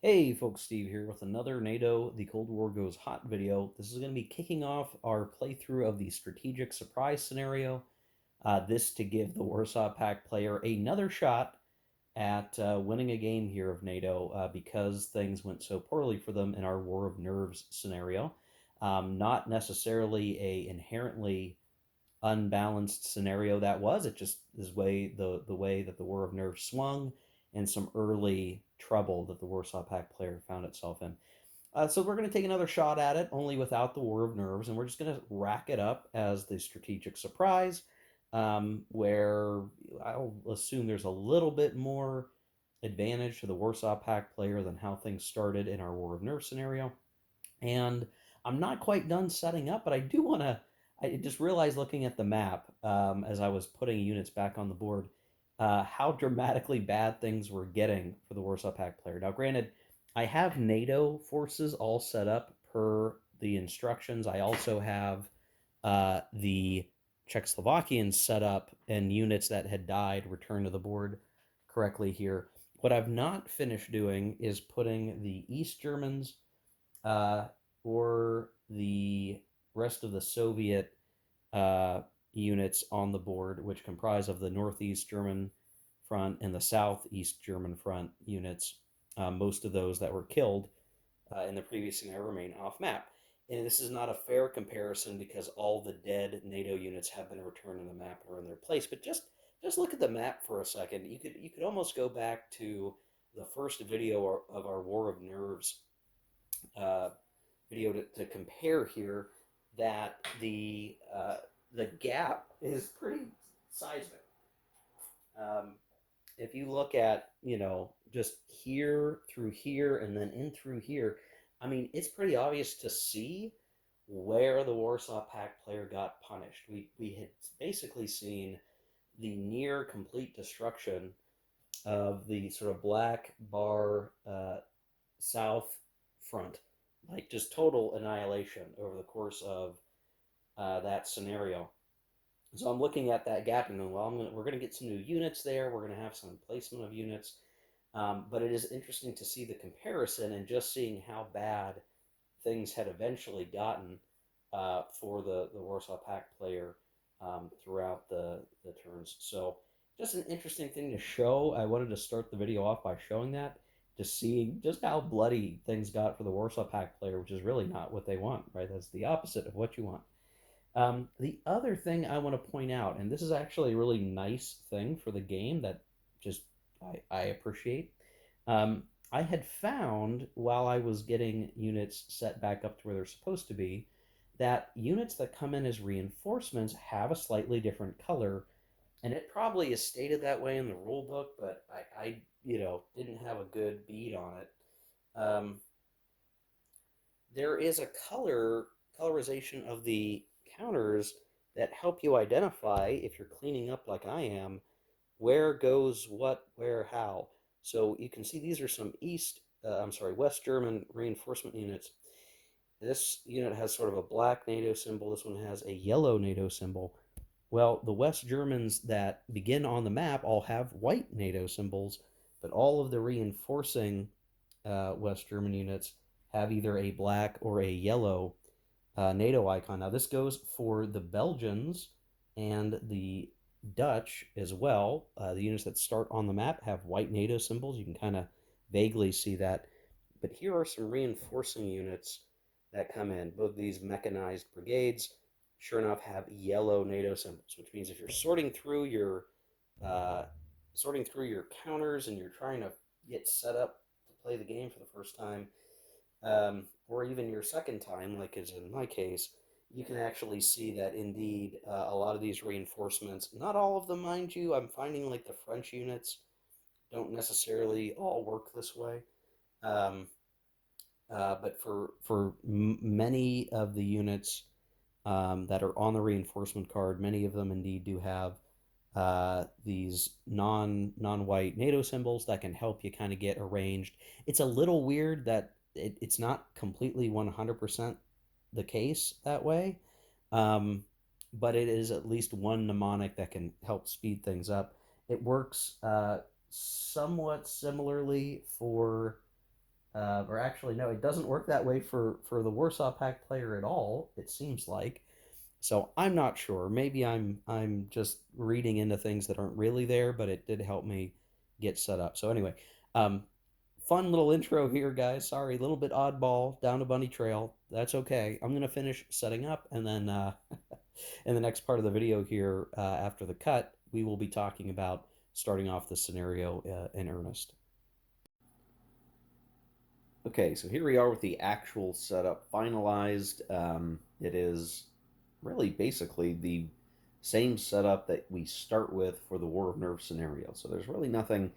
Hey folks, Steve here with another NATO The Cold War Goes Hot video. This is going to be kicking off our playthrough of the strategic surprise scenario. This to give the Warsaw Pact player another shot at winning a game here of NATO because things went so poorly for them in our War of Nerves scenario. Not necessarily a inherently unbalanced scenario that was. It just is the way that the War of Nerves swung and some early trouble that the Warsaw Pact player found itself in. So we're going to take another shot at it, only without the War of Nerves, and we're just going to rack it up as the strategic surprise, where I'll assume there's a little bit more advantage to the Warsaw Pact player than how things started in our War of Nerves scenario. And I'm not quite done setting up, but I do want to. I just realized looking at the map as I was putting units back on the board, how dramatically bad things were getting for the Warsaw Pact player. Now, granted, I have NATO forces all set up per the instructions. I also have the Czechoslovakians set up and units that had died returned to the board correctly here. What I've not finished doing is putting the East Germans uh, or the rest of the Soviet uh, units on the board, which comprise of the Northeast German front and the Southeast German front units. Most of those that were killed in the previous scenario remain off map. And this is not a fair comparison because all the dead NATO units have been returned to the map and are in their place. But just look at the map for a second. You could almost go back to the first video of our War of Nerves uh, video to compare here that the gap is pretty seismic. Um, if you look at just here through here and then in through here, I mean it's pretty obvious to see where the Warsaw Pact player got punished. We had basically seen the near complete destruction of the sort of black bar south front, like just total annihilation over the course of that scenario. So I'm looking at that gap and going, well, we're going to get some new units there. We're going to have some placement of units. But it is interesting to see the comparison and just seeing how bad things had eventually gotten for the Warsaw Pact player throughout the turns. So just an interesting thing to show. I wanted to start the video off by showing that, just seeing just how bloody things got for the Warsaw Pact player, which is really not what they want, right? That's the opposite of what you want. The other thing I want to point out, and this is actually a really nice thing for the game that just I appreciate. Um, I had found while I was getting units set back up to where they're supposed to be, that units that come in as reinforcements have a slightly different color, and it probably is stated that way in the rule book, but I didn't have a good bead on it. Um, there is a colorization of the counters that help you identify if you're cleaning up like I am, where goes what, where, how. So you can see these are some West German reinforcement units. This unit has sort of a black NATO symbol. This one has a yellow NATO symbol. Well, the West Germans that begin on the map all have white NATO symbols, but all of the reinforcing West German units have either a black or a yellow NATO icon. Now, this goes for the Belgians and the Dutch as well. The units that start on the map have white NATO symbols. You can kind of vaguely see that. But here are some reinforcing units that come in. Both these mechanized brigades, sure enough, have yellow NATO symbols, which means if you're uh, sorting through your counters and you're trying to get set up to play the game for the first time, or even your second time, like is in my case, you can actually see that indeed a lot of these reinforcements, not all of them, mind you, I'm finding like the French units don't necessarily all work this way. Um, but for many of the units that are on the reinforcement card, many of them indeed do have these non-white NATO symbols that can help you kind of get arranged. It's a little weird that it's not completely 100% the case that way, um, but it is at least one mnemonic that can help speed things up. It works somewhat similarly for Or actually, no, it doesn't work that way for the Warsaw Pact player at all. It seems like. So I'm not sure. Maybe I'm just reading into things that aren't really there, but it did help me get set up. So anyway, um, fun little intro here, guys. Sorry, a little bit oddball down a bunny trail. That's okay. I'm gonna finish setting up, and then in the next part of the video here, after the cut, we will be talking about starting off the scenario in earnest. Okay, so here we are with the actual setup finalized. It is really basically the same setup that we start with for the War of Nerves scenario. So there's really nothing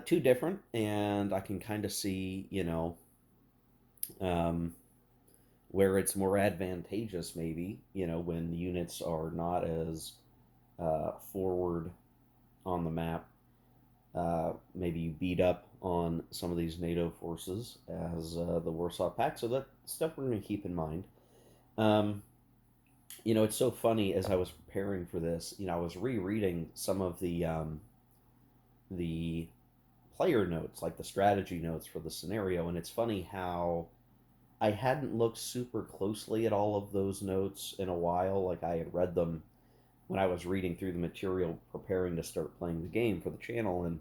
too different, and I can kind of see, um, where it's more advantageous, maybe, when units are not as forward on the map. Maybe you beat up on some of these NATO forces as the Warsaw Pact. So that's stuff we're going to keep in mind. Um, it's so funny as I was preparing for this. I was rereading some of the player notes, like the strategy notes for the scenario, and it's funny how I hadn't looked super closely at all of those notes in a while. Like I had read them when I was reading through the material preparing to start playing the game for the channel, and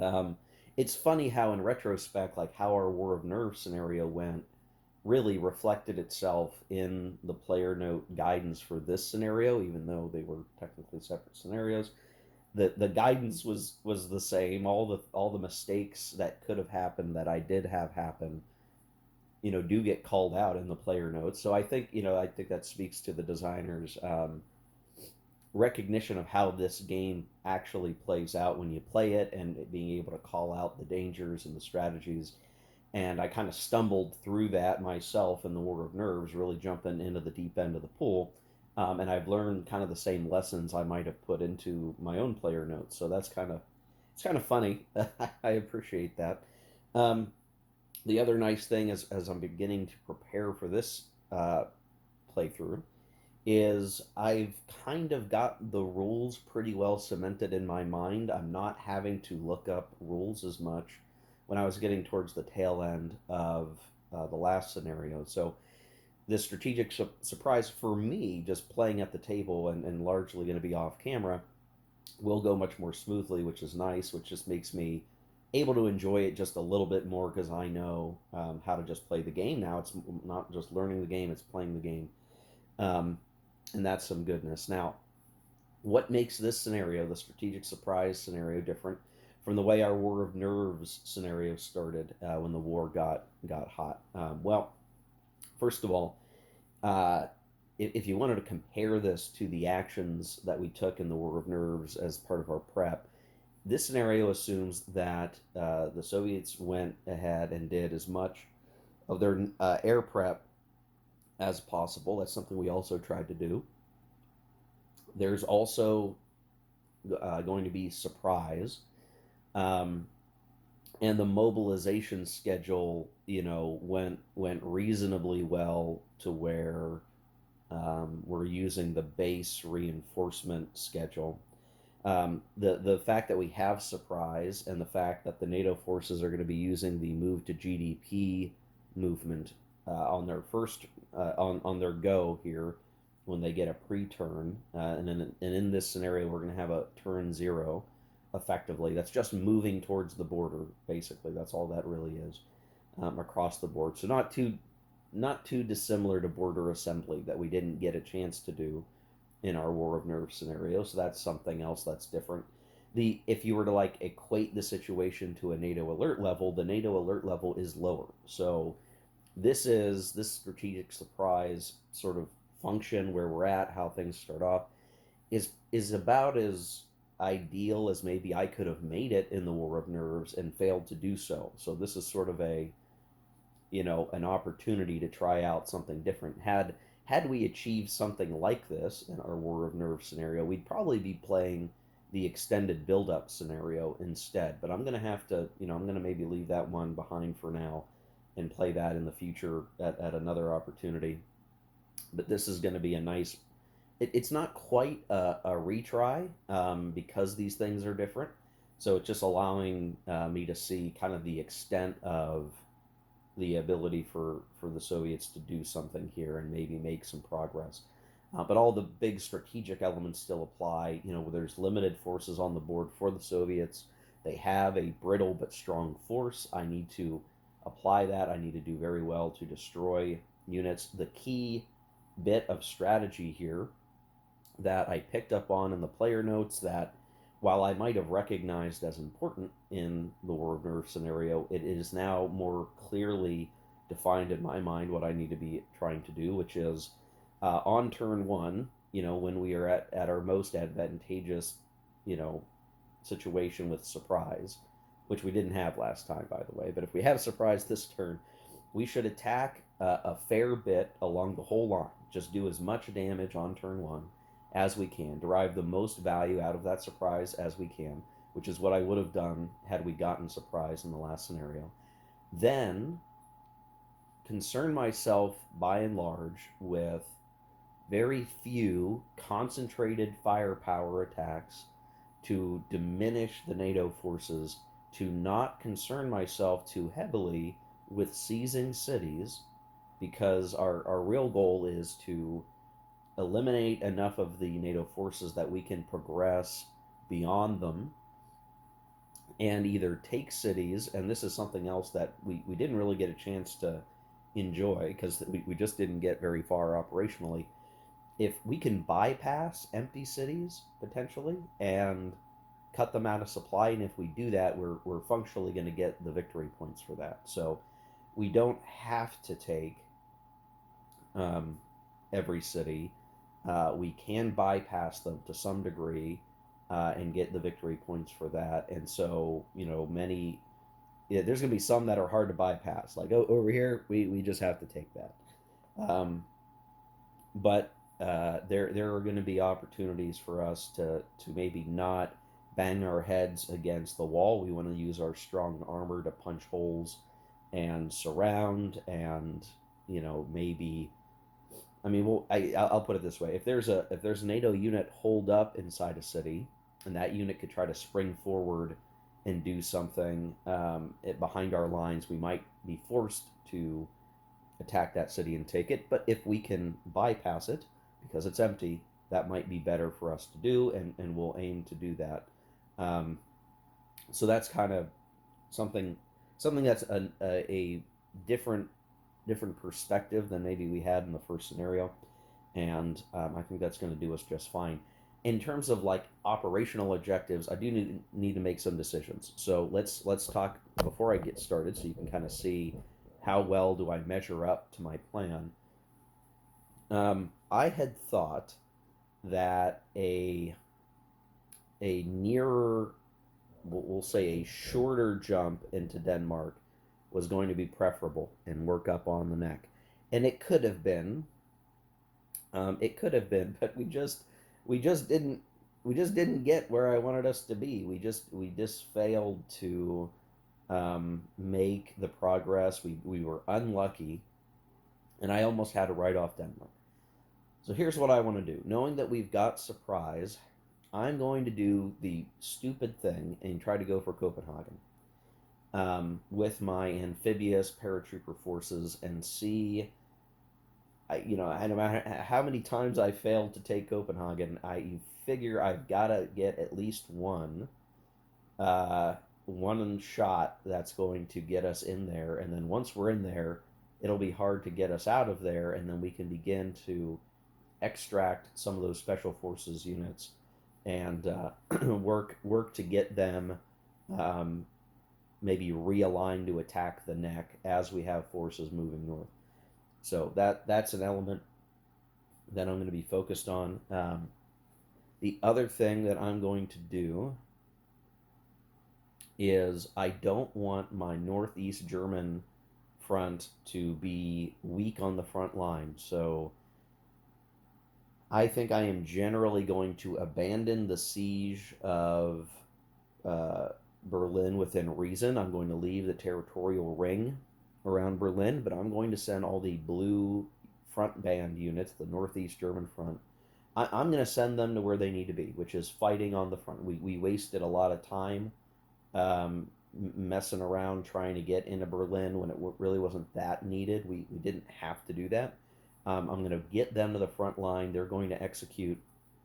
um, it's funny how, in retrospect, like how our War of Nerves scenario went really reflected itself in the player note guidance for this scenario, even though they were technically separate scenarios. The guidance was the same. All the mistakes that could have happened that I did have happen, do get called out in the player notes. So I think that speaks to the designers. Recognition of how this game actually plays out when you play it, and being able to call out the dangers and the strategies. And I kind of stumbled through that myself in the War of Nerves, really jumping into the deep end of the pool. And I've learned kind of the same lessons I might have put into my own player notes. So it's kind of funny. I appreciate that. Um, the other nice thing is, as I'm beginning to prepare for this playthrough, is I've kind of got the rules pretty well cemented in my mind. I'm not having to look up rules as much when I was getting towards the tail end of the last scenario. So this strategic surprise for me, just playing at the table and largely going to be off camera, will go much more smoothly, which is nice, which just makes me able to enjoy it just a little bit more because I know how to just play the game now. It's not just learning the game, it's playing the game. Um, and that's some goodness. Now, what makes this scenario, the strategic surprise scenario, different from the way our War of Nerves scenario started when the war got hot? Well, first of all, uh, if you wanted to compare this to the actions that we took in the War of Nerves as part of our prep, this scenario assumes that the Soviets went ahead and did as much of their air prep as possible. That's something we also tried to do. There's also going to be surprise, um, and the mobilization schedule, went reasonably well to where we're using the base reinforcement schedule. The fact that we have surprise and the fact that the NATO forces are going to be using the move to GDP movement on their first on their go here when they get a pre-turn, and in this scenario we're going to have a turn zero. Effectively, that's just moving towards the border. Basically, that's all that really is, across the board. So not too dissimilar to border assembly that we didn't get a chance to do in our War of Nerves scenario. So that's something else that's different. If you were to like equate the situation to a NATO alert level, the NATO alert level is lower. So this strategic surprise sort of function where we're at, how things start off, is about as ideal as maybe I could have made it in the War of Nerves and failed to do so. So this is sort of an opportunity to try out something different. Had we achieved something like this in our War of Nerves scenario, we'd probably be playing the extended build-up scenario instead. But I'm going to maybe leave that one behind for now and play that in the future at another opportunity. But this is going to be a nice. It's not quite a retry because these things are different, So it's just allowing me to see kind of the extent of the ability for the Soviets to do something here and maybe make some progress. But all the big strategic elements still apply. You know, there's limited forces on the board for the Soviets. They have a brittle but strong force. I need to apply that. I need to do very well to destroy units. The key bit of strategy here that I picked up on in the player notes that while I might have recognized as important in the War of Nerve scenario, it is now more clearly defined in my mind what I need to be trying to do, which is on turn one, you know, when we are at our most advantageous, you know, situation with surprise, which we didn't have last time, by the way. But if we have surprise this turn, we should attack a fair bit along the whole line. Just do as much damage on turn one as we can, derive the most value out of that surprise as we can, which is what I would have done had we gotten surprise in the last scenario. Then concern myself by and large with very few concentrated firepower attacks to diminish the NATO forces, to not concern myself too heavily with seizing cities, because our real goal is to eliminate enough of the NATO forces that we can progress beyond them and either take cities, and this is something else that we didn't really get a chance to enjoy because we just didn't get very far operationally. If we can bypass empty cities potentially and cut them out of supply, and if we do that, we're functionally going to get the victory points for that. So we don't have to take um, every city. We can bypass them to some degree and get the victory points for that. And so, you know, there's going to be some that are hard to bypass. Like, oh, over here, we just have to take that. But there are going to be opportunities for us to maybe not bang our heads against the wall. We want to use our strong armor to punch holes and surround, and you know, maybe, I mean, I'll put it this way: if there's a NATO unit holed up inside a city, and that unit could try to spring forward and do something behind our lines, we might be forced to attack that city and take it. But if we can bypass it because it's empty, that might be better for us to do, and we'll aim to do that. Um, so that's kind of something that's a different perspective than maybe we had in the first scenario, and I think that's going to do us just fine. In terms of like operational objectives, I do need to make some decisions. So let's talk before I get started, so you can kind of see how well do I measure up to my plan. I had thought that a nearer, we'll say a shorter jump into Denmark was going to be preferable and work up on the neck. And it could have been, but we just didn't get where I wanted us to be. We just failed to make the progress. We were unlucky, and I almost had to write off Denmark. So here's what I want to do. Knowing that we've got surprise, I'm going to do the stupid thing and try to go for Copenhagen with my amphibious paratrooper forces and see. You know, no matter how many times I failed to take Copenhagen, I figure I've got to get at least one shot that's going to get us in there, and then once we're in there, it'll be hard to get us out of there, and then we can begin to extract some of those special forces units and work to get them maybe realigned to attack the neck as we have forces moving north. So that's an element that I'm going to be focused on. The other thing that I'm going to do is I don't want my northeast German front to be weak on the front line. So I think I am generally going to abandon the siege of uh, Berlin within reason. I'm going to leave the territorial ring around Berlin, but I'm going to send all the blue front band units, the northeast German front. I'm going to send them to where they need to be, which is fighting on the front. We wasted a lot of time messing around trying to get into Berlin when it really wasn't that needed. We didn't have to do that. I'm going to get them to the front line. They're going to execute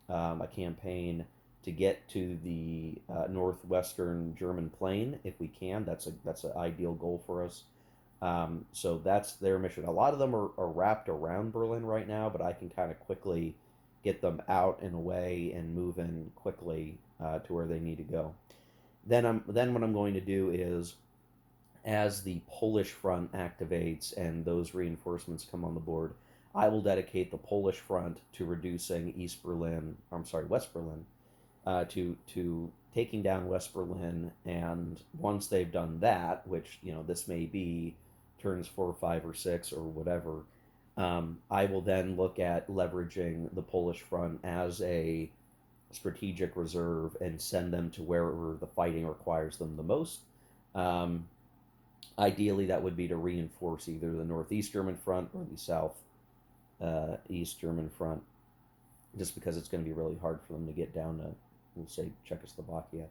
a campaign to get to the northwestern German plain if we can. That's an ideal goal for us. So that's their mission. A lot of them are wrapped around Berlin right now, but I can kind of quickly get them out and away and move in quickly to where they need to go. Then what I'm going to do is, as the Polish front activates and those reinforcements come on the board, I will dedicate the Polish front to reducing East Berlin. I'm sorry, West Berlin, to taking down West Berlin. And once they've done that, which this may be turns 4, 5, or 6 or whatever, I will then look at leveraging the Polish front as a strategic reserve and send them to wherever the fighting requires them the most. Um, Ideally, that would be to reinforce either the Northeast German front or the South East German front, just because it's going to be really hard for them to get down to, we'll say, Czechoslovakia.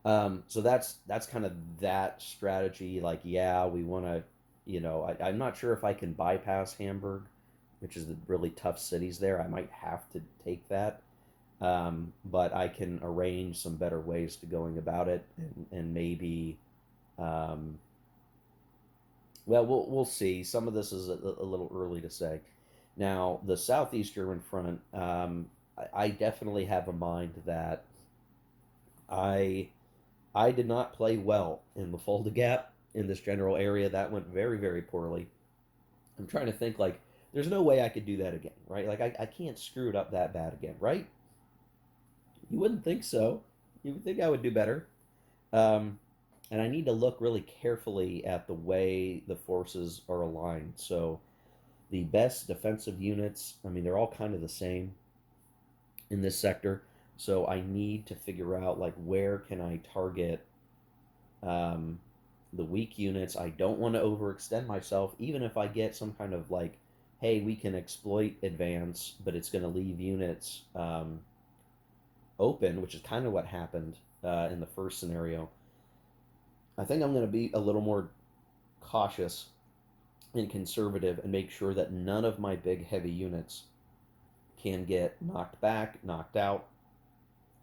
So that's kind of that strategy. Like, yeah, we want to, I'm not sure if I can bypass Hamburg, which is the really tough cities there. I might have to take that, but I can arrange some better ways to going about it, and maybe, well, we'll see. Some of this is a little early to say. Now, the Southeast German front, I definitely have a mind that I I did not play well in the Fulda Gap in this general area. That went very, very poorly. I'm trying to think, like, there's no way I could do that again, right? Like, I can't screw it up that bad again, right? You wouldn't think so. You would think I would do better. Um, and I need to look really carefully at the way the forces are aligned. So the best defensive units, I mean, they're all kind of the same in this sector. So I need to figure out, like, where can I target um, the weak units. I don't want to overextend myself, even if I get some kind of, like, hey, we can exploit advance, but it's going to leave units open, which is kind of what happened in the first scenario. I think I'm going to be a little more cautious and conservative and make sure that none of my big heavy units can get knocked back, knocked out,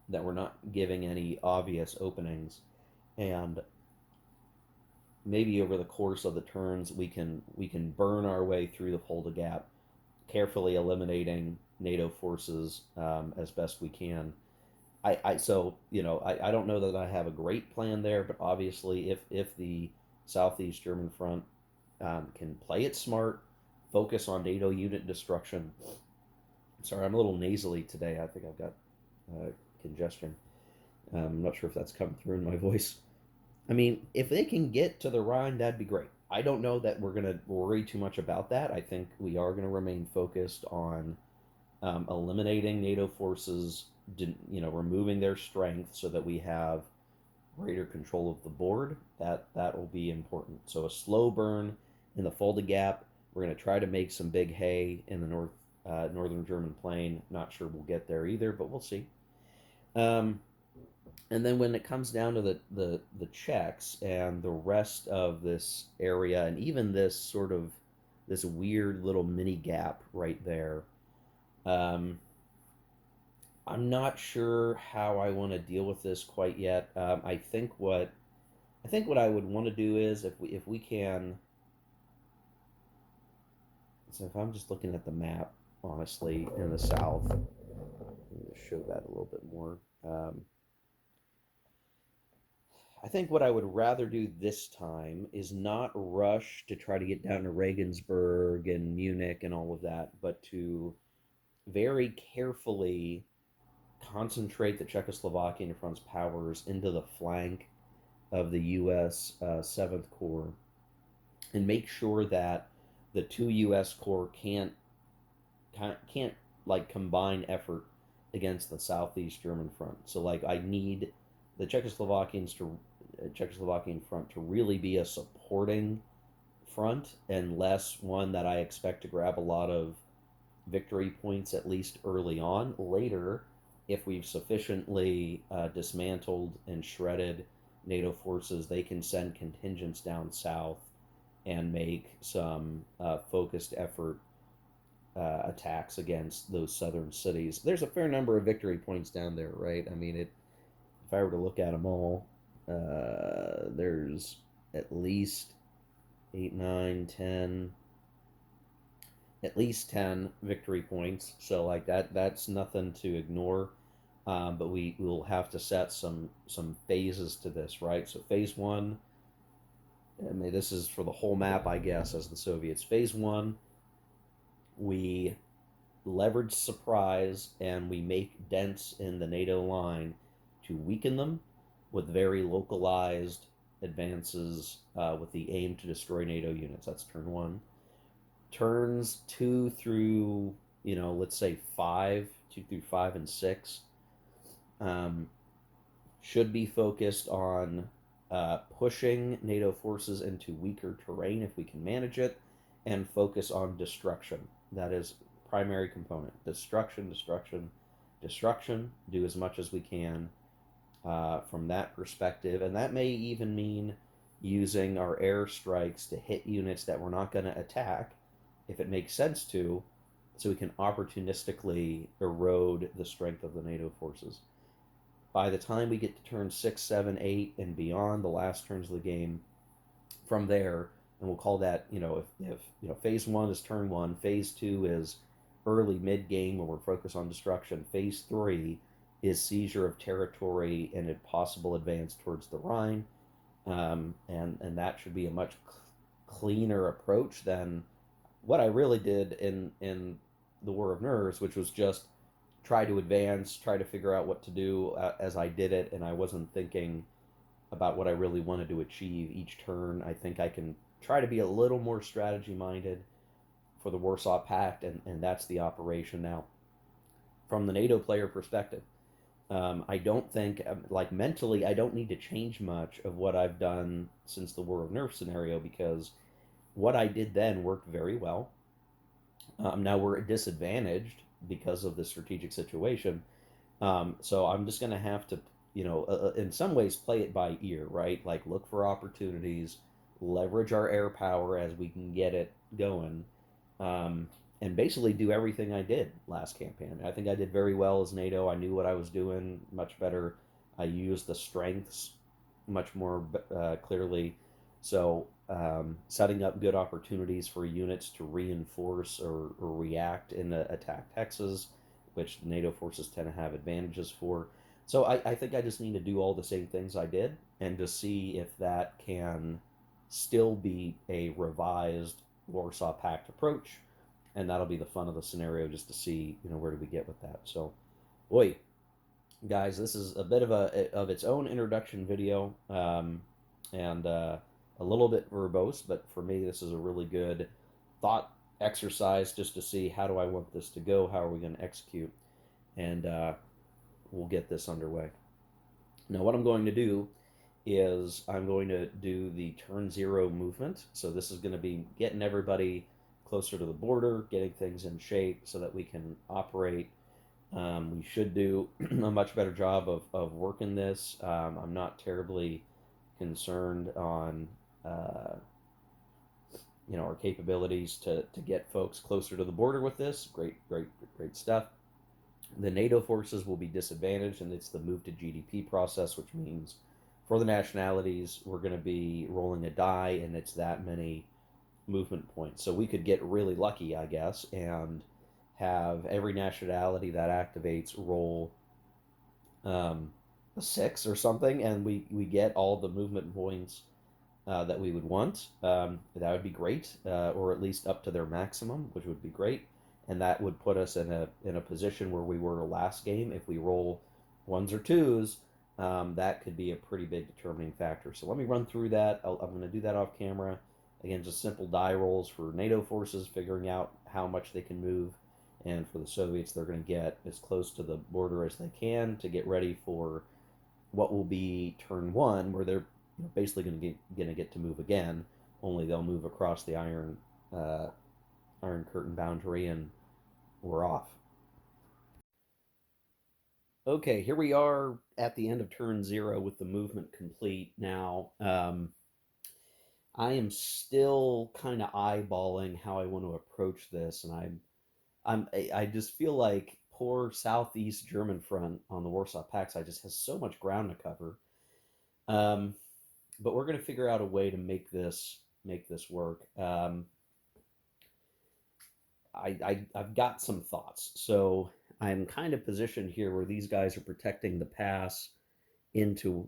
that we're not giving any obvious openings. And maybe over the course of the turns we can burn our way through the Fulda Gap, carefully eliminating NATO forces as best we can. I don't know that I have a great plan there, but obviously if the Southeast German front can play it smart, focus on NATO unit destruction. Sorry, I'm a little nasally today. I think I've got congestion. I'm not sure if that's come through in my voice. I mean, if they can get to the Rhine, that'd be great. I don't know that we're going to worry too much about that. I think we are going to remain focused on eliminating NATO forces, removing their strength so that we have greater control of the board. That will be important. So a slow burn in the Fulda Gap. We're going to try to make some big hay in the northern German plain. Not sure we'll get there either, but we'll see. And then when it comes down to the Czechs and the rest of this area, and even this weird little mini gap right there, um, I'm not sure how I want to deal with this quite yet. I think what I would want to do is, if we can. So if I'm just looking at the map, honestly, in the south, let me show that a little bit more. I think what I would rather do this time is not rush to try to get down to Regensburg and Munich and all of that, but to very carefully concentrate the Czechoslovakian front's powers into the flank of the U.S. 7th Corps and make sure that the two U.S. Corps can't like combine effort against the Southeast German front. So, like, I need the Czechoslovakian front to really be a supporting front and less one that I expect to grab a lot of victory points, at least early on. Later, if we've sufficiently dismantled and shredded NATO forces, they can send contingents down south and make some focused effort attacks against those southern cities. There's a fair number of victory points down there, right? I mean, if I were to look at them all, there's at least 8, 9, 10, at least 10 victory points. So like that's nothing to ignore. But we will have to set some phases to this, right? So phase one, I mean, this is for the whole map, I guess, as the Soviets. Phase one, we leverage surprise and we make dents in the NATO line to weaken them with very localized advances with the aim to destroy NATO units. That's turn one. Turns two through, let's say five, 2 through 5 and 6, um, should be focused on pushing NATO forces into weaker terrain if we can manage it, and focus on destruction. That is primary component. Destruction, destruction, destruction. Do as much as we can from that perspective, and that may even mean using our airstrikes to hit units that we're not going to attack, if it makes sense to, so we can opportunistically erode the strength of the NATO forces. By the time we get to turn 6, 7, 8, and beyond, the last turns of the game, from there, and we'll call that, if phase one is turn one, phase two is early mid game when we're focused on destruction, phase three is seizure of territory and a possible advance towards the Rhine, and that should be a much cleaner approach than what I really did in the War of Nerves, which was just try to advance, try to figure out what to do as I did it, and I wasn't thinking about what I really wanted to achieve each turn. I think I can try to be a little more strategy minded for the Warsaw Pact, and that's the operation now. From the NATO player perspective, I don't think, like mentally, I don't need to change much of what I've done since the War of Nerf scenario, because what I did then worked very well. Now we're disadvantaged because of the strategic situation. So I'm just going to have to, in some ways, play it by ear, right? Like look for opportunities, leverage our air power as we can get it going, and basically do everything I did last campaign. I think I did very well as NATO. I knew what I was doing much better. I used the strengths much more clearly. So setting up good opportunities for units to reinforce or react in the attacked hexes, which NATO forces tend to have advantages for. So I think I just need to do all the same things I did and to see if that can still be a revised Warsaw Pact approach. And that'll be the fun of the scenario, just to see, where do we get with that. So, boy, guys, this is a bit of its own introduction video, and a little bit verbose, but for me, this is a really good thought exercise just to see how do I want this to go, how are we going to execute, and we'll get this underway. Now, what I'm going to do is I'm going to do the turn zero movement. So this is going to be getting everybody closer to the border, getting things in shape so that we can operate. We should do a much better job of working this. I'm not terribly concerned on our capabilities to get folks closer to the border with this. Great stuff. The NATO forces will be disadvantaged, and it's the move to GDP process, which means for the nationalities, we're going to be rolling a die, and it's that many movement points. So we could get really lucky, I guess, and have every nationality that activates roll a 6 or something, and we get all the movement points that we would want. That would be great, or at least up to their maximum, which would be great. And that would put us in a position where we were last game. If we roll 1s or 2s, that could be a pretty big determining factor. So let me run through that. I'm going to do that off camera. Again, just simple die rolls for NATO forces, figuring out how much they can move. And for the Soviets, they're going to get as close to the border as they can to get ready for what will be turn one, where they're basically going to get to move again. Only they'll move across the Iron Curtain boundary, and we're off. Okay, here we are at the end of turn 0 with the movement complete now. I am still kind of eyeballing how I want to approach this, and I just feel like poor Southeast German front on the Warsaw Pact side just has so much ground to cover. Um, but we're going to figure out a way to make this work. I've got some thoughts. So I'm kind of positioned here where these guys are protecting the pass into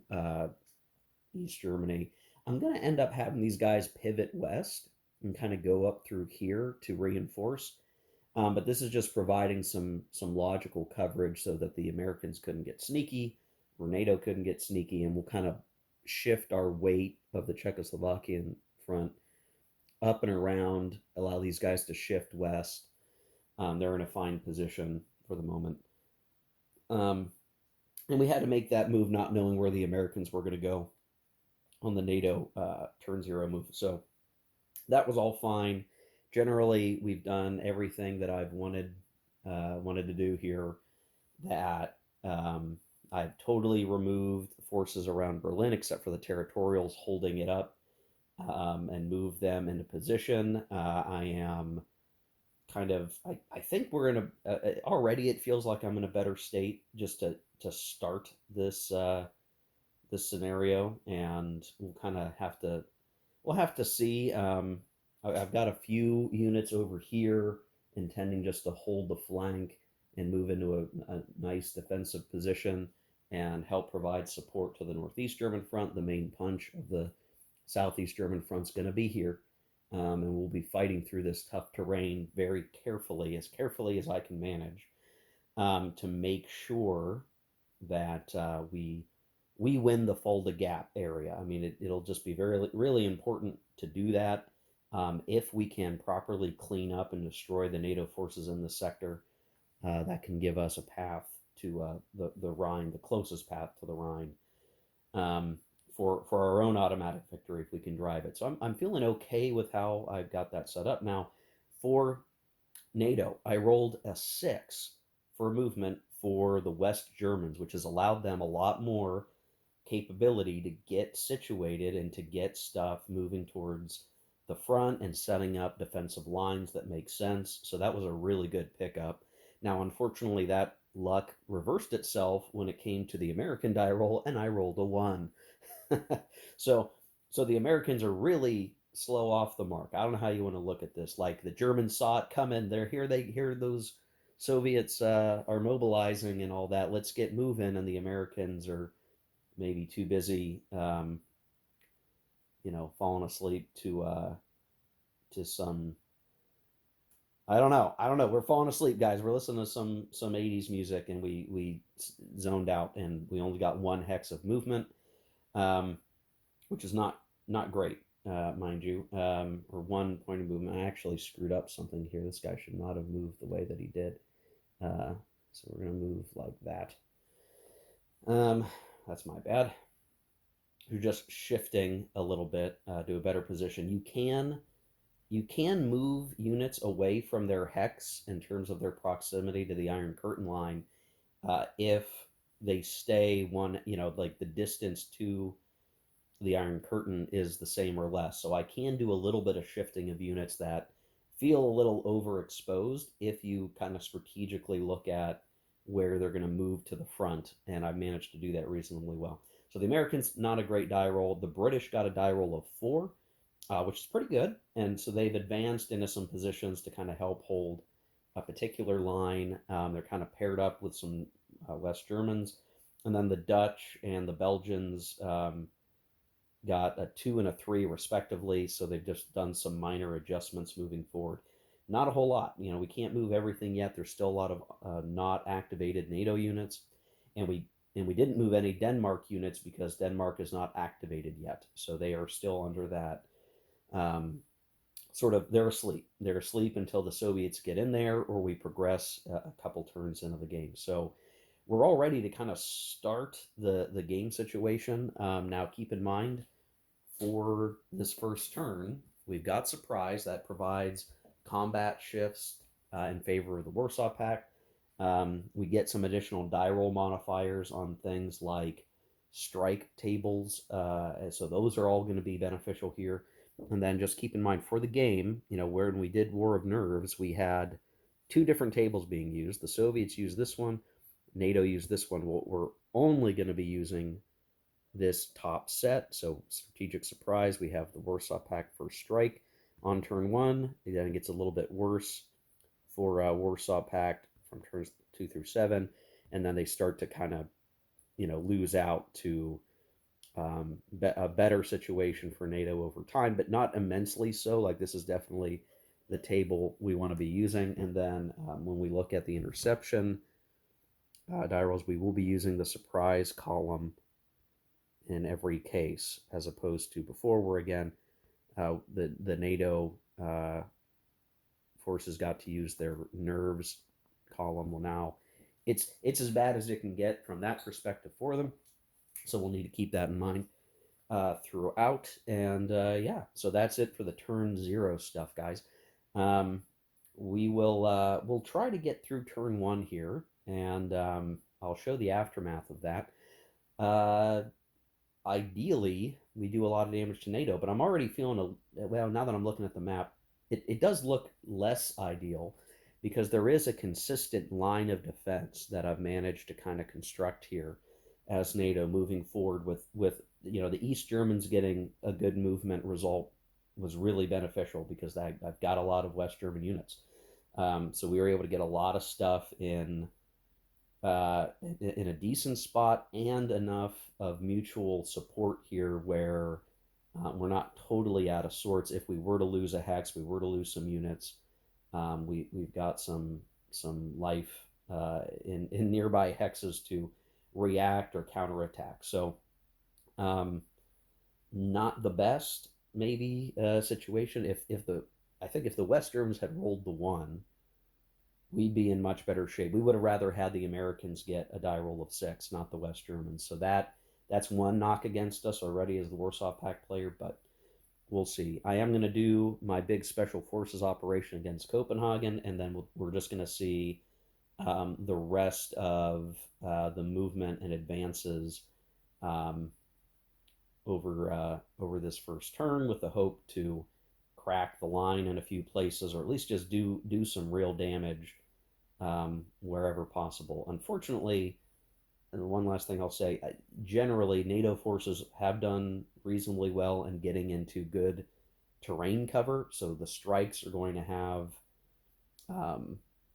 East Germany. I'm going to end up having these guys pivot west and kind of go up through here to reinforce. But this is just providing some logical coverage so that the Americans couldn't get sneaky, or NATO couldn't get sneaky, and we'll kind of shift our weight of the Czechoslovakian front up and around, allow these guys to shift west. They're in a fine position for the moment. Um, and we had to make that move not knowing where the Americans were going to go on the NATO turn 0 move. So that was all fine. Generally, we've done everything that I've wanted to do here. That I've totally removed forces around Berlin, except for the territorials holding it up, and moved them into position. I am kind of I think we're in already it feels like I'm in a better state just to start this scenario, and we'll have to see. I've got a few units over here intending just to hold the flank and move into a nice defensive position and help provide support to the Northeast German front. The main punch of the Southeast German front's going to be here. And we'll be fighting through this tough terrain very carefully as I can manage, to make sure that we win the Fulda Gap area. I mean, it'll just be very really important to do that. If we can properly clean up and destroy the NATO forces in the sector, that can give us a path to the Rhine, the closest path to the Rhine, for our own automatic victory if we can drive it. So I'm feeling okay with how I've got that set up now. For NATO, I rolled a 6 for movement for the West Germans, which has allowed them a lot more capability to get situated and to get stuff moving towards the front and setting up defensive lines that make sense. So that was a really good pickup. Now, unfortunately, that luck reversed itself when it came to the American die roll, and I rolled a 1. so so the Americans are really slow off the mark. I don't know how you want to look at this. Like the Germans saw it coming. They hear those Soviets are mobilizing and all that. Let's get moving. And the Americans are maybe too busy, falling asleep to some. I don't know. We're falling asleep, guys. We're listening to some '80s music, and we zoned out, and we only got one hex of movement, um, which is not great, mind you, or one point of movement. I actually screwed up something here. This guy should not have moved the way that he did. So we're gonna move like that. That's my bad. You're just shifting a little bit to a better position. You can move units away from their hex in terms of their proximity to the Iron Curtain line, if they stay one, like the distance to the Iron Curtain is the same or less. So I can do a little bit of shifting of units that feel a little overexposed if you kind of strategically look at where they're going to move to the front, and I've managed to do that reasonably well. So the Americans, not a great die roll. The British got a die roll of 4, which is pretty good, and so they've advanced into some positions to kind of help hold a particular line. They're kind of paired up with some West Germans, and then the Dutch and the Belgians got a 2 and a 3 respectively, so they've just done some minor adjustments moving forward. Not a whole lot. We can't move everything yet. There's still a lot of not activated NATO units, and we didn't move any Denmark units because Denmark is not activated yet, so they are still under that sort of, they're asleep. They're asleep until the Soviets get in there or we progress a couple turns into the game. So we're all ready to kind of start the game situation. Now, keep in mind, for this first turn, we've got surprise that provides combat shifts in favor of the Warsaw Pact. We get some additional die roll modifiers on things like strike tables, so those are all going to be beneficial here. And then just keep in mind for the game, when we did War of Nerves, we had two different tables being used. The Soviets used this one, NATO used this one. We're only going to be using this top set. So strategic surprise, we have the Warsaw Pact first strike on turn one. Then it gets a little bit worse for Warsaw Pact from turns 2 through 7, and then they start to kind of lose out to a better situation for NATO over time, but not immensely so. Like this is definitely the table we want to be using. And then when we look at the interception die rolls, we will be using the surprise column in every case, as opposed to before, where again the NATO forces got to use their nerves column. Well, now it's as bad as it can get from that perspective for them. So we'll need to keep that in mind throughout. And yeah, so that's it for the turn zero stuff, guys. We'll try to get through turn one here, and I'll show the aftermath of that. Ideally, we do a lot of damage to NATO, but I'm already feeling well, now that I'm looking at the map, it does look less ideal because there is a consistent line of defense that I've managed to kind of construct here as NATO moving forward with the East Germans getting a good movement result was really beneficial because I've got a lot of West German units. So we were able to get a lot of stuff in a decent spot and enough of mutual support here where we're not totally out of sorts. If we were to lose a hex, we were to lose some units, we've got some life in nearby hexes to react or counterattack. So not the best maybe situation. If the I think if the West Germans had rolled the one, we'd be in much better shape. We would have rather had the Americans get a die roll of 6, not the West Germans. So that's one knock against us already as the Warsaw Pact player, but we'll see. I am going to do my big special forces operation against Copenhagen, and then we're just going to see the rest of the movement and advances um, over this first turn, with the hope to crack the line in a few places, or at least just do some real damage wherever possible. Unfortunately, and one last thing I'll say, generally NATO forces have done reasonably well in getting into good terrain cover, so the strikes are going to have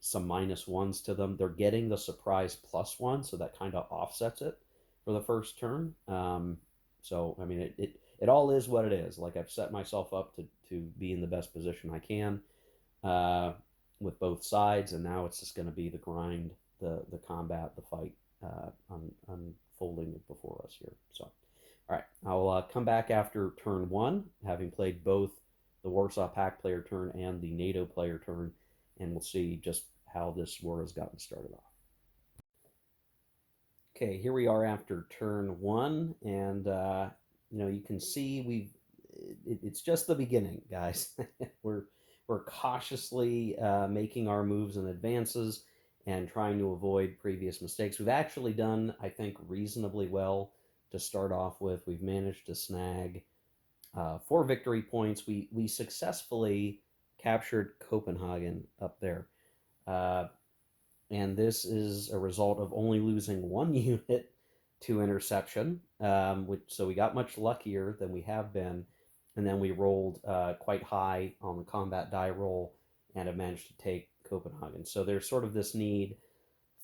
some -1s to them. They're getting the surprise +1, so that kind of offsets it for the first turn. So I mean, it all is what it is. Like I've set myself up to be in the best position I can with both sides, and now it's just going to be the grind, the combat, the fight unfolding before us here. So, all right, I'll come back after turn one, having played both the Warsaw Pact player turn and the NATO player turn, and we'll see just how this war has gotten started off. Okay, here we are after turn one, and you can see it's just the beginning, guys. we're cautiously making our moves and advances and trying to avoid previous mistakes. We've actually done, I think, reasonably well to start off with. We've managed to snag 4 victory points. We successfully captured Copenhagen up there. And this is a result of only losing 1 unit to interception, so we got much luckier than we have been, and then we rolled quite high on the combat die roll and have managed to take Copenhagen. So there's sort of this need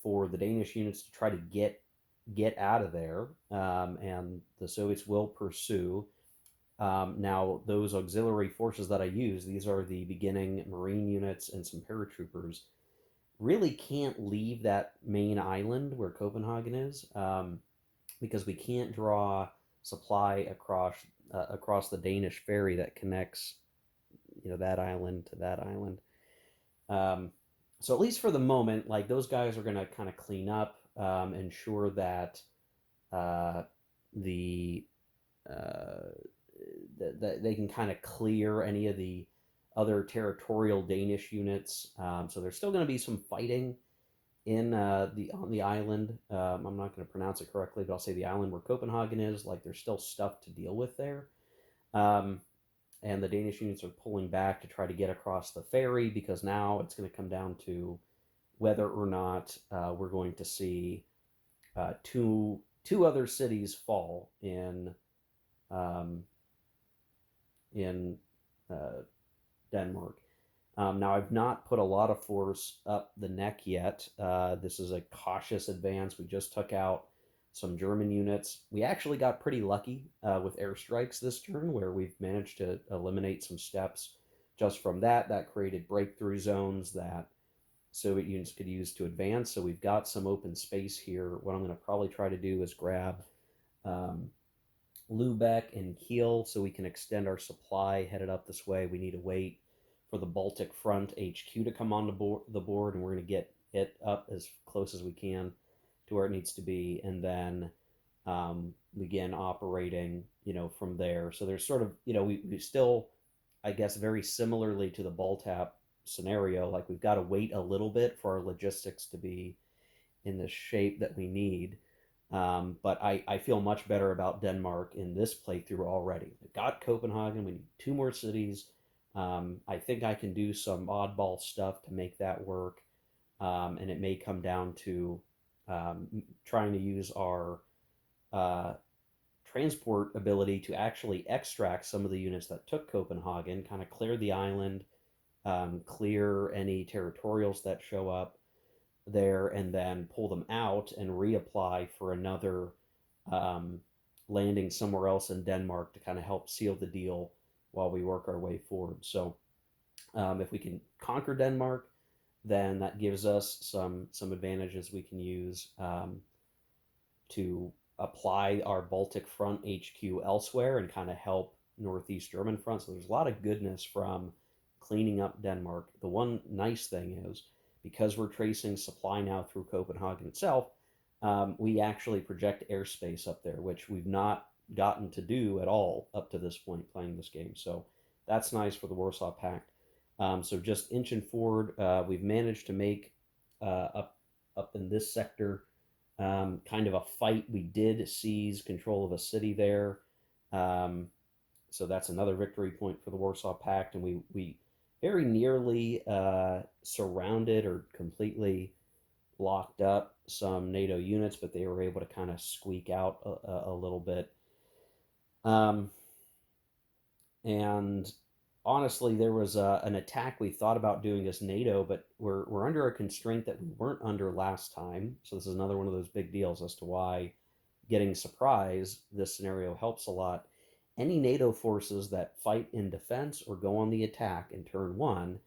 for the Danish units to try to get out of there, and the Soviets will pursue. Now, those auxiliary forces that I use, these are the beginning Marine units and some paratroopers, really can't leave that main island where Copenhagen is, because we can't draw supply across the Danish ferry that connects that island to that island. So at least for the moment, like those guys are going to kind of clean up, ensure that the that they can kind of clear any of the other territorial Danish units. So there's still going to be some fighting in the on the island. I'm not going to pronounce it correctly, but I'll say the island where Copenhagen is. Like there's still stuff to deal with there, um, and the Danish units are pulling back to try to get across the ferry because now it's going to come down to whether or not we're going to see two other cities fall um, in uh, Denmark. Now, I've not put a lot of force up the neck yet. This is a cautious advance. We just took out some German units. We actually got pretty lucky with airstrikes this turn, where we've managed to eliminate some steps just from that. That created breakthrough zones that Soviet units could use to advance. So we've got some open space here. What I'm going to probably try to do is grab um, Lubeck and Kiel so we can extend our supply headed up this way. We need to wait for the Baltic Front HQ to come on the board, and we're going to get it up as close as we can to where it needs to be, and then begin operating, from there. So there's sort of, we still, I guess, very similarly to the Baltap scenario, like we've got to wait a little bit for our logistics to be in the shape that we need. But I feel much better about Denmark in this playthrough already. We got Copenhagen. We need two more cities. I think I can do some oddball stuff to make that work. And it may come down to trying to use our uh, transport ability to actually extract some of the units that took Copenhagen, kind of clear the island, clear any territorials that show up there, and then pull them out and reapply for another um, landing somewhere else in Denmark to kind of help seal the deal while we work our way forward. So if we can conquer Denmark, then that gives us some advantages we can use to apply our Baltic Front HQ elsewhere and kind of help Northeast German front. So there's a lot of goodness from cleaning up Denmark. The one nice thing is because we're tracing supply now through Copenhagen itself, we actually project airspace up there, which we've not gotten to do at all up to this point playing this game. So that's nice for the Warsaw Pact. So just inching forward, we've managed to make up in this sector kind of a fight. We did seize control of a city there. Um, so that's another victory point for the Warsaw Pact, and we very nearly surrounded or completely locked up some NATO units, but they were able to kind of squeak out a little bit. Um, and honestly, there was an attack we thought about doing as NATO, but we're under a constraint that we weren't under last time. So this is another one of those big deals as to why getting surprise this scenario helps a lot. Any NATO forces that fight in defense or go on the attack in turn one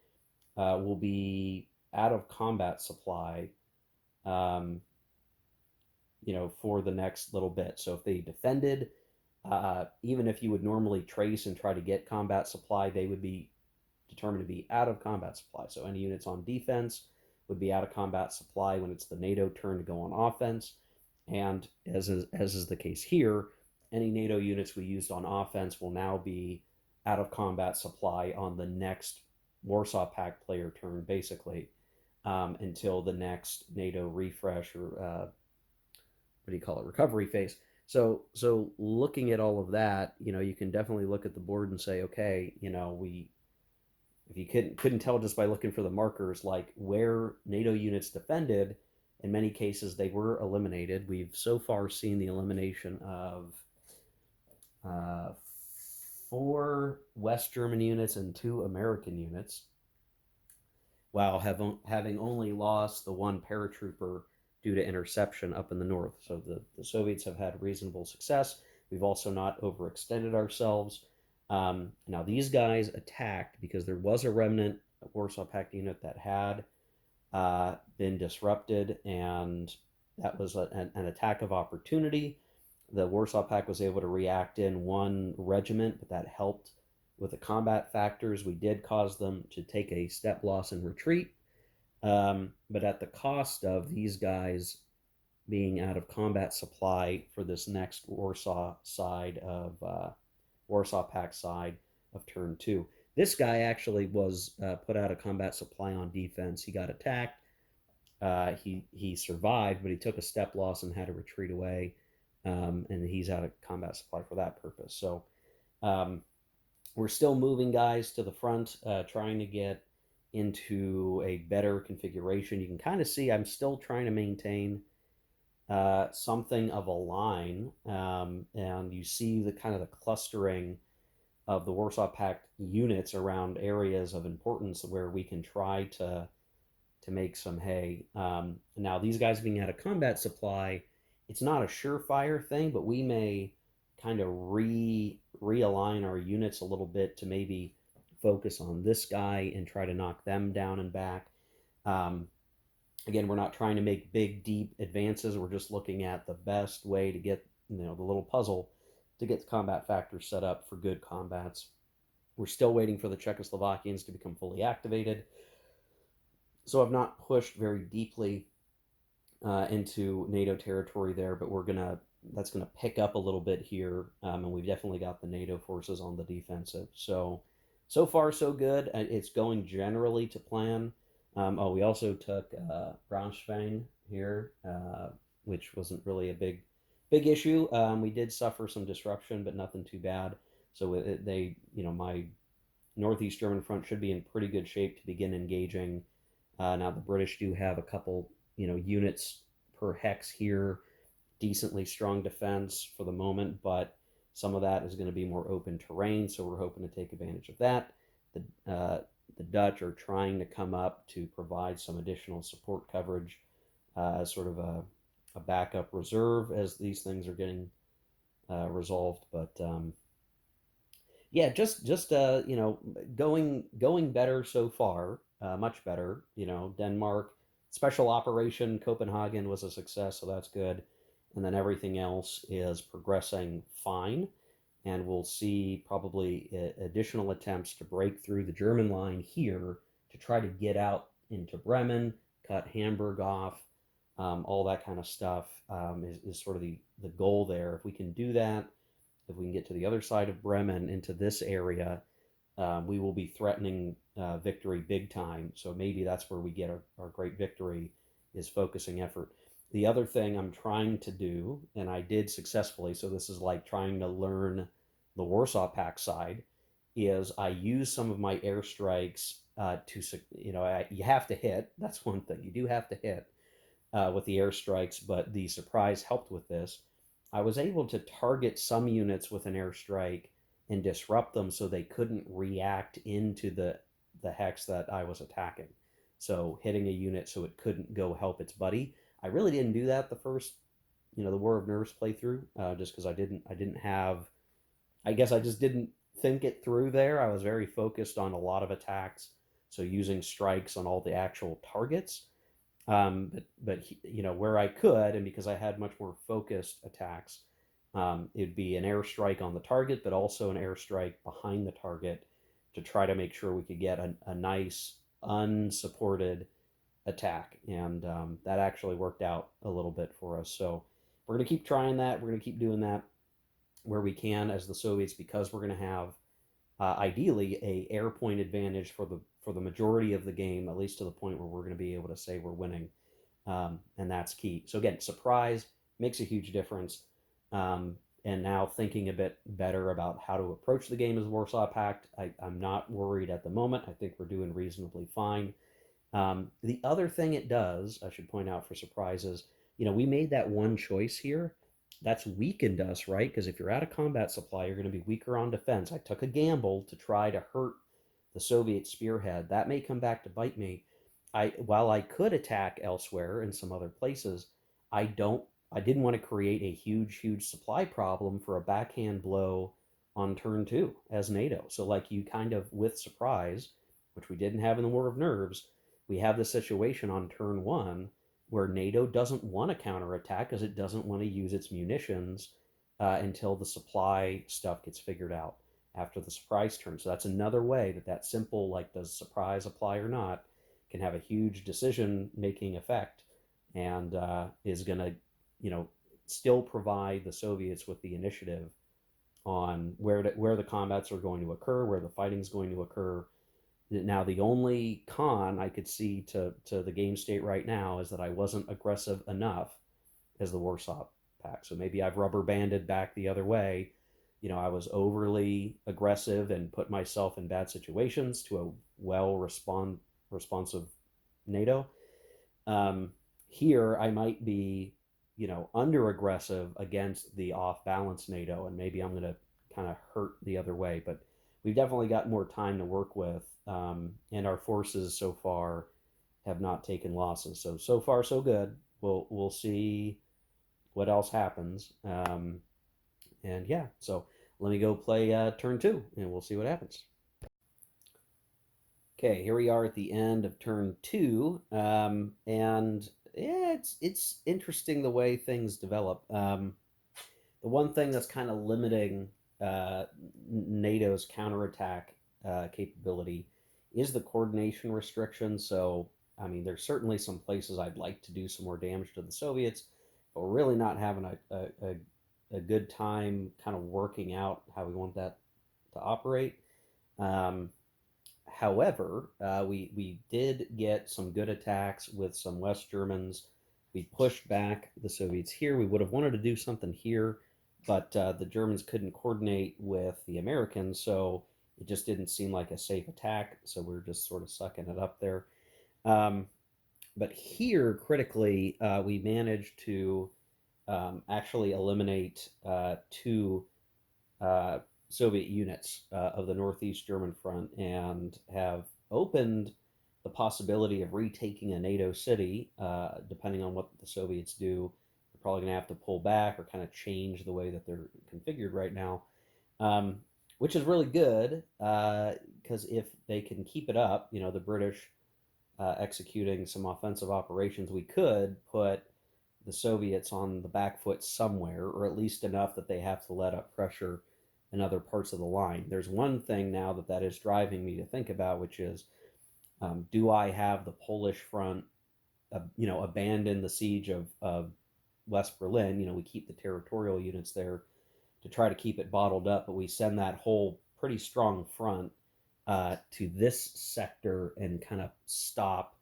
will be out of combat supply, um, for the next little bit. So if they defended, even if you would normally trace and try to get combat supply, they would be determined to be out of combat supply. So any units on defense would be out of combat supply when it's the NATO turn to go on offense. And as is the case here, any NATO units we used on offense will now be out of combat supply on the next Warsaw Pact player turn, basically, until the next NATO refresh or what do you call it, recovery phase. So looking at all of that, you can definitely look at the board and say, okay, we if you couldn't tell just by looking for the markers, like where NATO units defended, in many cases they were eliminated. We've so far seen the elimination of uh, 4 West German units and 2 American units, while having only lost the 1 paratrooper due to interception up in the north. So the Soviets have had reasonable success. We've also not overextended ourselves. Now, these guys attacked because there was a remnant Warsaw Pact unit that had been disrupted, and that was an attack of opportunity. The Warsaw Pact was able to react in 1 regiment, but that helped with the combat factors. We did cause them to take a step loss and retreat, but at the cost of these guys being out of combat supply for this next Warsaw Pact side of turn two. This guy actually was put out of combat supply on defense. He got attacked. He survived, but he took a step loss and had to retreat away, and he's out of combat supply for that purpose. So um, we're still moving guys to the front, trying to get into a better configuration. You can kind of see I'm still trying to maintain something of a line, and you see the kind of the clustering of the Warsaw Pact units around areas of importance where we can try to make some hay. Now, these guys being out of combat supply, it's not a surefire thing, but we may kind of realign our units a little bit to maybe focus on this guy and try to knock them down and back. Um, Again, we're not trying to make big, deep advances. We're just looking at the best way to get the little puzzle to get the combat factors set up for good combats. We're still waiting for the Czechoslovakians to become fully activated. So I've not pushed very deeply into NATO territory there, but that's gonna pick up a little bit here, and we've definitely got the NATO forces on the defensive. So far so good. It's going generally to plan. We also took Braunschweig here, which wasn't really a big issue. We did suffer some disruption, but nothing too bad. So my Northeast German front should be in pretty good shape to begin engaging. Now the British do have a couple, units per hex here, decently strong defense for the moment, but some of that is going to be more open terrain, so we're hoping to take advantage of that. The Dutch are trying to come up to provide some additional support coverage as sort of a backup reserve as these things are getting resolved. But yeah, just going better so far, much better. Denmark special operation Copenhagen was a success, so that's good. And then everything else is progressing fine, and we'll see probably additional attempts to break through the German line here to try to get out into Bremen, cut Hamburg off, all that kind of stuff is sort of the goal there. If we can do that, if we can get to the other side of Bremen into this area, we will be threatening victory big time. So maybe that's where we get our great victory, is focusing effort. The other thing I'm trying to do, and I did successfully, so this is like trying to learn the Warsaw Pact side, is I use some of my airstrikes you have to hit. That's one thing. You do have to hit with the airstrikes, but the surprise helped with this. I was able to target some units with an airstrike and disrupt them so they couldn't react into the hex that I was attacking. So hitting a unit so it couldn't go help its buddy. I really didn't do that the first, the War of Nerves playthrough, just because I didn't have, I guess I just didn't think it through there. I was very focused on a lot of attacks, so using strikes on all the actual targets. But where I could, and because I had much more focused attacks, it'd be an airstrike on the target, but also an airstrike behind the target to try to make sure we could get a nice unsupported attack, and that actually worked out a little bit for us. So we're going to keep trying that. We're going to keep doing that where we can as the Soviets, because we're going to have ideally a air point advantage for the majority of the game, at least to the point where we're going to be able to say we're winning, and that's key. So again, surprise makes a huge difference. And now thinking a bit better about how to approach the game as Warsaw Pact, I'm not worried at the moment. I think we're doing reasonably fine. The other thing it does, I should point out for surprises, we made that one choice here. That's weakened us, right? Because if you're out of combat supply, you're going to be weaker on defense. I took a gamble to try to hurt the Soviet spearhead. That may come back to bite me. While I could attack elsewhere in some other places, I didn't want to create a huge supply problem for a backhand blow on turn 2 as NATO. So like you kind of, with surprise, which we didn't have in the War of Nerves, we have the situation on turn 1 where NATO doesn't want to counterattack because it doesn't want to use its munitions until the supply stuff gets figured out after the surprise turn. So that's another way that simple, like, does surprise apply or not, can have a huge decision-making effect, and is going to, still provide the Soviets with the initiative on where the combats are going to occur, where the fighting is going to occur, Now, the only con I could see to the game state right now is that I wasn't aggressive enough as the Warsaw Pact. So maybe I've rubber banded back the other way. I was overly aggressive and put myself in bad situations to a responsive NATO. Um, Here, I might be, under aggressive against the off balance NATO, and maybe I'm going to kind of hurt the other way. But we've definitely got more time to work with, and our forces so far have not taken losses. So far so good. We'll see what else happens. And yeah, so let me go play turn two, and we'll see what happens. Okay, here we are at the end of turn two, and yeah, it's interesting the way things develop. The one thing that's kind of limiting NATO's counterattack capability is the coordination restriction. So, I mean, there's certainly some places I'd like to do some more damage to the Soviets, but we're really not having a good time kind of working out how we want that to operate. Um, However, we did get some good attacks with some West Germans. We pushed back the Soviets here. We would have wanted to do something here, but the Germans couldn't coordinate with the Americans, so it just didn't seem like a safe attack. So we are just sort of sucking it up there. Um, but here, critically, we managed to actually eliminate two uh, Soviet units of the Northeast German front and have opened the possibility of retaking a NATO city. Depending on what the Soviets do, they're probably going to have to pull back or kind of change the way that they're configured right now, um, which is really good because if they can keep it up, the British executing some offensive operations, we could put the Soviets on the back foot somewhere, or at least enough that they have to let up pressure in other parts of the line. There's one thing now that is driving me to think about, which is, do I have the Polish front, abandon the siege of West Berlin? We keep the territorial units there to try to keep it bottled up, but we send that whole pretty strong front to this sector and kind of stop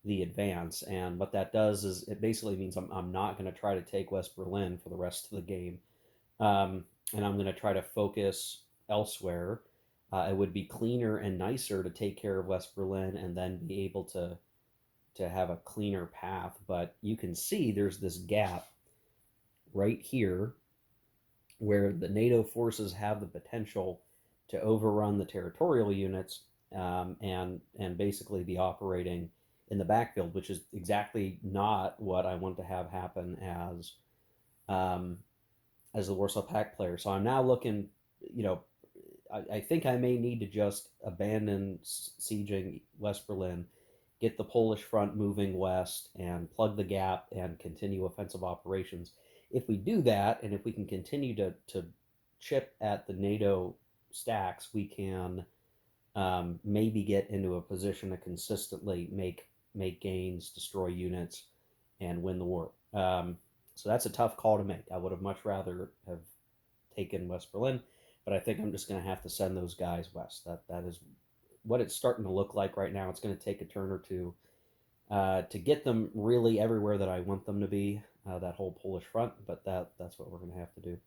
the advance. And what that does is it basically means I'm not going to try to take West Berlin for the rest of the game. And I'm going to try to focus elsewhere. It would be cleaner and nicer to take care of West Berlin and then be able to have a cleaner path. But you can see there's this gap right here where the NATO forces have the potential to overrun the territorial units, and basically be operating in the backfield, which is exactly not what I want to have happen um, as the Warsaw Pact player. So I'm now looking, I think I may need to just abandon sieging West Berlin, get the Polish front moving west, and plug the gap and continue offensive operations. If we do that, and if we can continue to chip at the NATO stacks, we can maybe get into a position to consistently make gains, destroy units, and win the war. So that's a tough call to make. I would have much rather have taken West Berlin, but I think I'm just going to have to send those guys west. That is what it's starting to look like right now. It's going to take a turn or two to get them really everywhere that I want them to be. That whole Polish front, but that's what we're going to have to do.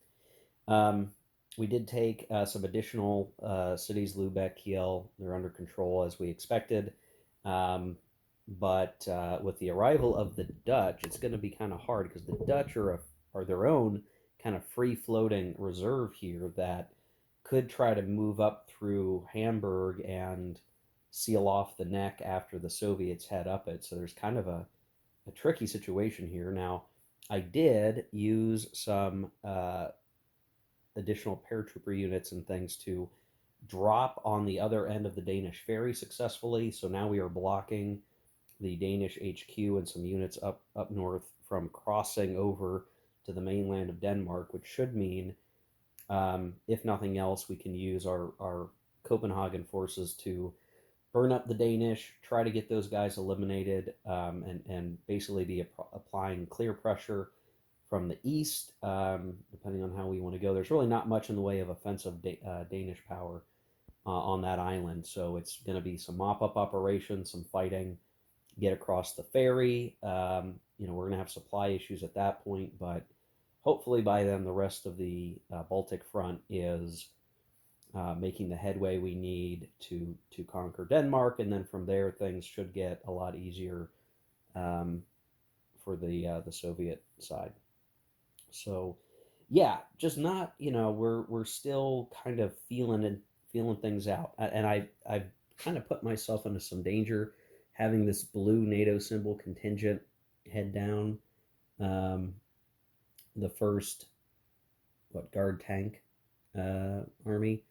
Um, we did take some additional cities, Lubeck, Kiel. They're under control as we expected. Um, but with the arrival of the Dutch, it's going to be kind of hard because the Dutch are their own kind of free floating reserve here that could try to move up through Hamburg and seal off the neck after the Soviets head up it. So there's kind of a tricky situation here. Now, I did use some additional paratrooper units and things to drop on the other end of the Danish ferry successfully. So now we are blocking the Danish HQ and some units up north from crossing over to the mainland of Denmark, which should mean, if nothing else, we can use our Copenhagen forces to burn up the Danish, try to get those guys eliminated, and basically be applying clear pressure from the east, depending on how we want to go. There's really not much in the way of offensive Danish power on that island. So it's going to be some mop-up operations, some fighting, get across the ferry. We're going to have supply issues at that point, but hopefully by then the rest of the Baltic front is making the headway we need to conquer Denmark, and then from there things should get a lot easier um, for the Soviet side. So yeah, just not, we're still kind of feeling things out, and I've kind of put myself into some danger having this blue NATO symbol contingent head down um, the first guard tank army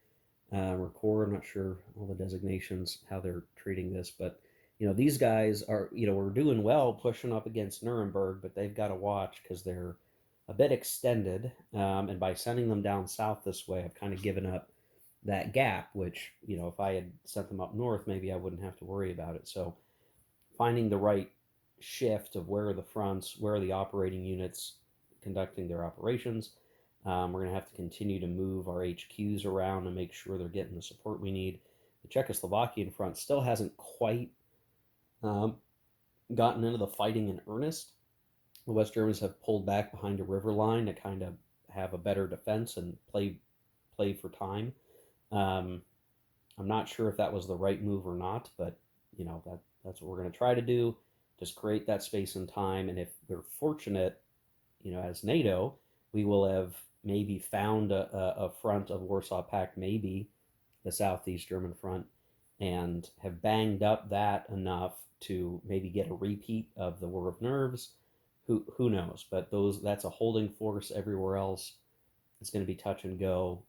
or corps. I'm not sure all the designations how they're treating this, but these guys are, we're doing well pushing up against Nuremberg, but they've got to watch because they're a bit extended. And by sending them down south this way, I've kind of given up that gap, which, if I had sent them up north, maybe I wouldn't have to worry about it. So finding the right shift of where are the fronts, where are the operating units conducting their operations. We're going to have to continue to move our HQs around and make sure they're getting the support we need. The Czechoslovakian front still hasn't quite um, gotten into the fighting in earnest. The West Germans have pulled back behind a river line to kind of have a better defense and play for time. Um, I'm not sure if that was the right move or not, but that's what we're going to try to do. Just create that space and time, and if we're fortunate, as NATO, we will have maybe found a front of Warsaw Pact, maybe the Southeast German front, and have banged up that enough to maybe get a repeat of the War of Nerves. Who knows? But that's a holding force everywhere else. It's going to be touch and go.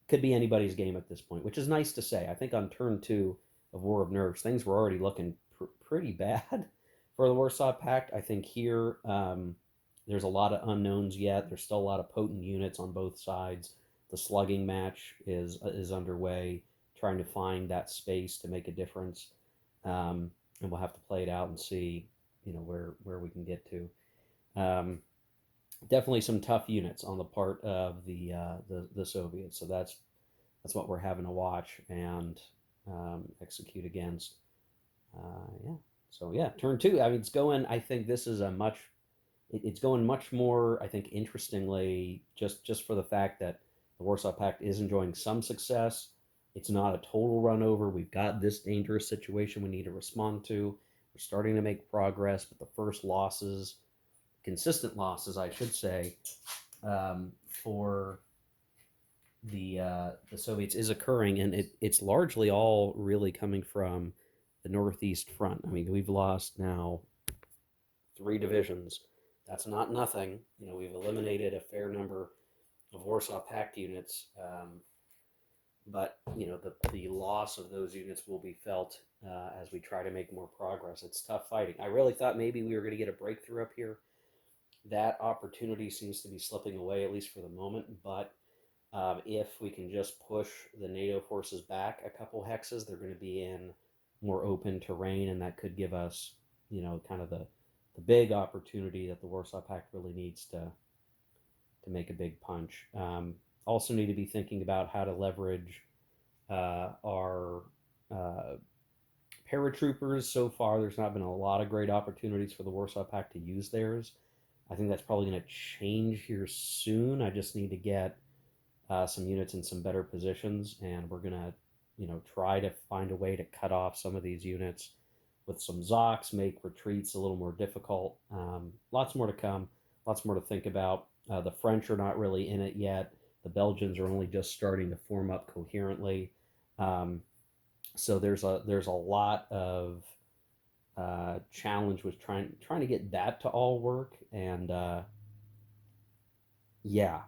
Could be anybody's game at this point, which is nice to say. I think on turn 2 of War of Nerves, things were already looking pretty bad for the Warsaw Pact. I think here there's a lot of unknowns yet. There's still a lot of potent units on both sides. The slugging match is underway, trying to find that space to make a difference, and we'll have to play it out and see, where we can get to. Definitely some tough units on the part of the Soviets. So that's what we're having to watch and execute against. Yeah. So yeah, turn 2. I mean, it's going. I think this is it's going much more, I think, interestingly, just for the fact that the Warsaw Pact is enjoying some success. It's not a total run over. We've got this dangerous situation we need to respond to. We're starting to make progress, but the first losses, consistent losses, I should say, for the Soviets is occurring, and it's largely all really coming from the Northeast Front. I mean, we've lost now 3 divisions. That's not nothing. We've eliminated a fair number of Warsaw Pact units, but the loss of those units will be felt as we try to make more progress. It's tough fighting. I really thought maybe we were going to get a breakthrough up here. That opportunity seems to be slipping away, at least for the moment. But if we can just push the NATO forces back a couple hexes, they're going to be in more open terrain, and that could give us, kind of the big opportunity that the Warsaw Pact really needs to make a big punch. Also need to be thinking about how to leverage our paratroopers. So far, there's not been a lot of great opportunities for the Warsaw Pact to use theirs. I think that's probably going to change here soon. I just need to get some units in some better positions, and we're going to, try to find a way to cut off some of these units with some Zocs, make retreats a little more difficult. Lots more to come, lots more to think about. The French are not really in it yet. The Belgians are only just starting to form up coherently. So there's a lot of challenge with trying to get that to all work, and yeah,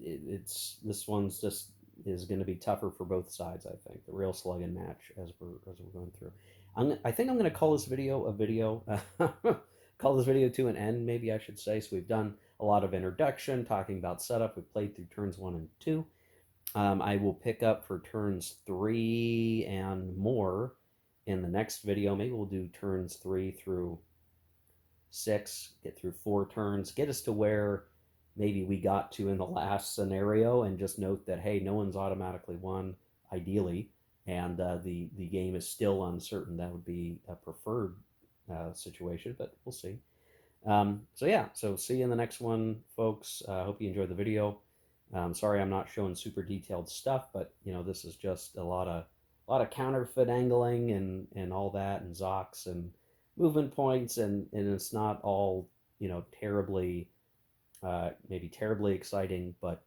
it's this one's just is going to be tougher for both sides. I think the real slugging match as we're going through. I think I'm going to call this video a video. Call this video to an end, maybe I should say. So we've done a lot of introduction, talking about setup. We've played through turns 1 and 2. I will pick up for turns 3 and more in the next video. Maybe we'll do turns 3 through 6, get through 4 turns, get us to where maybe we got to in the last scenario, and just note that, hey, no one's automatically won. ideally, and the game is still uncertain. That would be a preferred situation, but we'll see. So yeah, so see you in the next one, folks. Hope you enjoyed the video. Sorry I'm not showing super detailed stuff, but this is just a lot of counterfeit angling and all that, and Zocs and movement points, and it's not all terribly maybe terribly exciting, but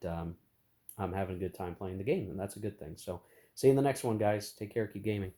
I'm having a good time playing the game, and that's a good thing. So see you in the next one, guys. Take care, keep gaming.